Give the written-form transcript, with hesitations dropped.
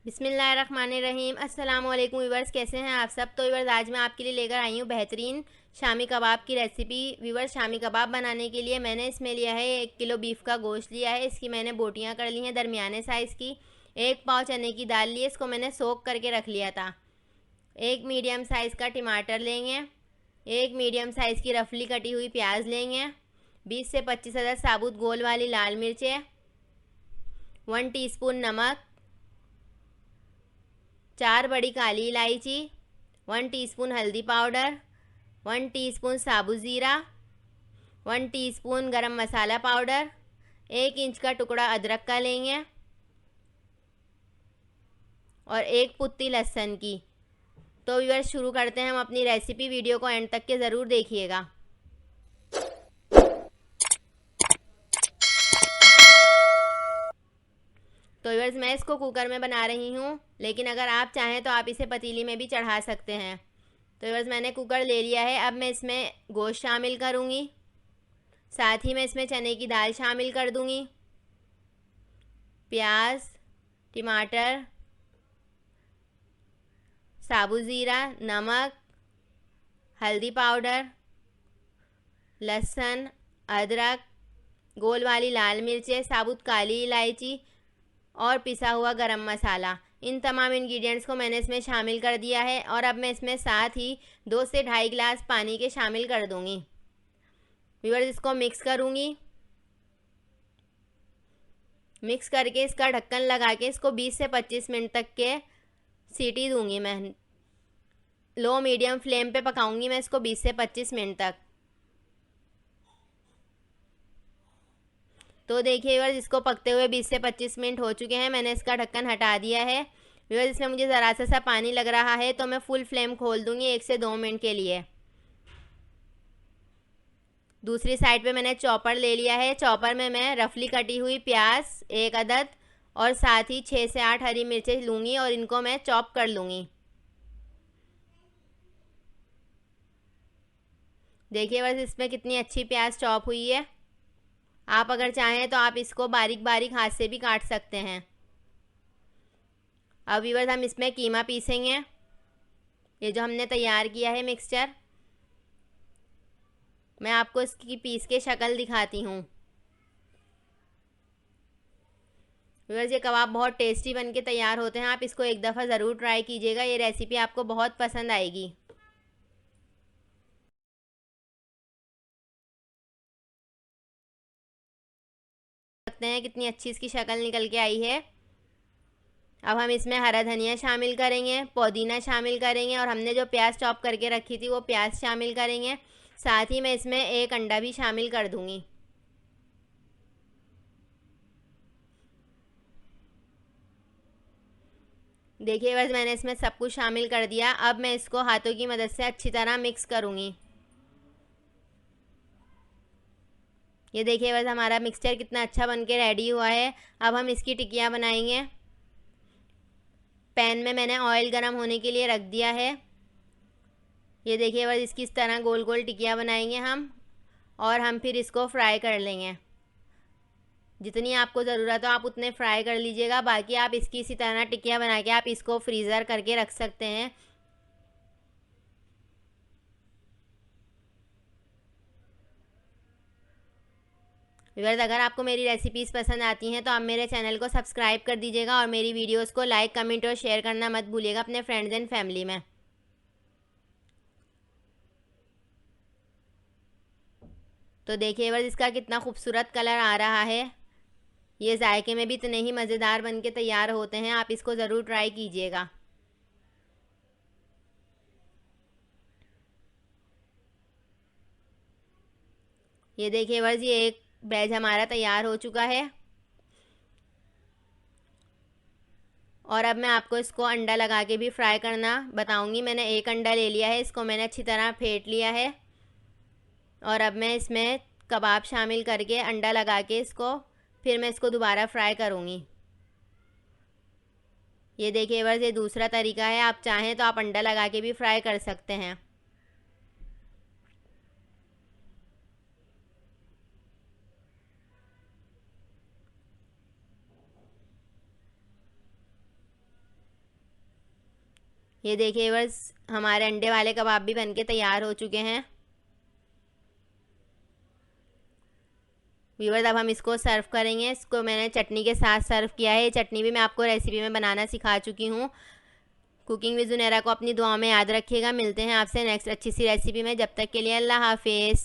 बिस्मिल्लाहिर्रहमानिर्रहीम। अस्सलाम वालेकुम व्यूवर्स, कैसे हैं आप सब। तो व्यूवर्स, आज मैं आपके लिए लेकर आई हूँ बेहतरीन शामी कबाब की रेसिपी। व्यूवर्स, शामी कबाब बनाने के लिए मैंने इसमें लिया है 1 किलो बीफ का गोश्त लिया है। इसकी मैंने बोटियाँ कर ली हैं दरमियाने साइज़ की। 1 पाव चने की दाल ली है, इसको मैंने सोख करके रख लिया था। 1 मीडियम साइज़ का टमाटर लेंगे। 1 मीडियम साइज़ की रफली कटी हुई प्याज लेंगे। 20 से 25 अदद साबुत गोल वाली लाल मिर्चें। 1 टीस्पून नमक। 4 बड़ी काली इलायची। 1 टीस्पून हल्दी पाउडर। 1 टीस्पून साबुत ज़ीरा। 1 टीस्पून गरम मसाला पाउडर। 1 इंच का टुकड़ा अदरक का लेंगे और 1 पुत्ती लहसुन की। तो व्यूअर्स, शुरू करते हैं हम अपनी रेसिपी। वीडियो को एंड तक के ज़रूर देखिएगा। तो व्यूअर्स, मैं इसको कुकर में बना रही हूँ, लेकिन अगर आप चाहें तो आप इसे पतीली में भी चढ़ा सकते हैं। तो व्यूअर्स, मैंने कुकर ले लिया है। अब मैं इसमें गोश्त शामिल करूँगी, साथ ही मैं इसमें चने की दाल शामिल कर दूँगी, प्याज, टमाटर, साबुत ज़ीरा, नमक, हल्दी पाउडर, लहसुन, अदरक, गोल वाली लाल मिर्चें, साबुत काली इलायची और पिसा हुआ गरम मसाला। इन तमाम इंग्रेडिएंट्स को मैंने इसमें शामिल कर दिया है और अब मैं इसमें साथ ही 2 से ढाई गिलास पानी के शामिल कर दूंगी। व्यूअर्स, इसको मिक्स करूंगी। मिक्स करके इसका ढक्कन लगा के इसको 20 से 25 मिनट तक के सीटी दूंगी। मैं लो मीडियम फ्लेम पे पकाऊंगी मैं इसको 20 से 25 मिनट तक। तो देखिए व्यूअर्स, इसको पकते हुए 20 से 25 मिनट हो चुके हैं। मैंने इसका ढक्कन हटा दिया है। व्यूअर्स, इसमें मुझे ज़रा सा पानी लग रहा है, तो मैं फुल फ्लेम खोल दूंगी 1 से 2 मिनट के लिए। दूसरी साइड पे मैंने चॉपर ले लिया है। चॉपर में मैं रफली कटी हुई प्याज 1 अदद और साथ ही 6 से 8 हरी मिर्चें लूँगी और इनको मैं चॉप कर लूँगी। देखिए बस इसमें कितनी अच्छी प्याज चॉप हुई है। आप अगर चाहें तो आप इसको बारीक बारीक हाथ से भी काट सकते हैं। अब व्यूअर्स, हम इसमें कीमा पीसेंगे। ये जो हमने तैयार किया है मिक्सचर, मैं आपको इसकी पीस के शक्ल दिखाती हूँ। व्यूअर्स, ये कबाब बहुत टेस्टी बन के तैयार होते हैं। आप इसको एक दफ़ा ज़रूर ट्राई कीजिएगा। ये रेसिपी आपको बहुत पसंद आएगी। सकते हैं कितनी अच्छी इसकी शक्ल निकल के आई है। अब हम इसमें हरा धनिया शामिल करेंगे, पुदीना शामिल करेंगे और हमने जो प्याज चॉप करके रखी थी वो प्याज शामिल करेंगे। साथ ही मैं इसमें 1 अंडा भी शामिल कर दूंगी। देखिए बस मैंने इसमें सब कुछ शामिल कर दिया। अब मैं इसको हाथों की मदद से अच्छी तरह मिक्स करूँगी। ये देखिए बस हमारा मिक्सचर कितना अच्छा बन के रेडी हुआ है। अब हम इसकी टिक्कियाँ बनाएंगे। पैन में मैंने ऑयल गर्म होने के लिए रख दिया है। ये देखिए बस इसकी इस तरह गोल गोल टिक्कियाँ बनाएंगे हम और हम फिर इसको फ्राई कर लेंगे। जितनी आपको ज़रूरत हो आप उतने फ्राई कर लीजिएगा। बाकी आप इसकी इसी तरह टिक्कियाँ बना के आप इसको फ्रीज़र करके रख सकते हैं। व्यूअर्स, अगर आपको मेरी रेसिपीज़ पसंद आती हैं तो आप मेरे चैनल को सब्सक्राइब कर दीजिएगा और मेरी वीडियोस को लाइक, कमेंट और शेयर करना मत भूलिएगा अपने फ्रेंड्स एंड फैमिली में। तो देखिए व्यूअर्स, इसका कितना खूबसूरत कलर आ रहा है। ये जायके में भी इतने ही मज़ेदार बन के तैयार होते हैं। आप इसको ज़रूर ट्राई कीजिएगा। ये देखिए व्यूअर्स, ये एक बैच हमारा तैयार हो चुका है। और अब मैं आपको इसको अंडा लगा के भी फ्राई करना बताऊंगी। मैंने 1 अंडा ले लिया है, इसको मैंने अच्छी तरह फेंट लिया है और अब मैं इसमें कबाब शामिल करके अंडा लगा के इसको फिर मैं इसको दोबारा फ्राई करूँगी। ये देखिए बस ये दूसरा तरीका है। आप चाहें तो आप अंडा लगा के भी फ्राई कर सकते हैं। ये देखिए व्यूअर्स, हमारे अंडे वाले कबाब भी बनके तैयार हो चुके हैं। व्यूअर्स अब हम इसको सर्व करेंगे। इसको मैंने चटनी के साथ सर्व किया है। ये चटनी भी मैं आपको रेसिपी में बनाना सिखा चुकी हूँ। कुकिंग विद ज़ुनैरा को अपनी दुआओं में याद रखिएगा। मिलते हैं आपसे नेक्स्ट अच्छी सी रेसिपी में। जब तक के लिए अल्लाह हाफिज़।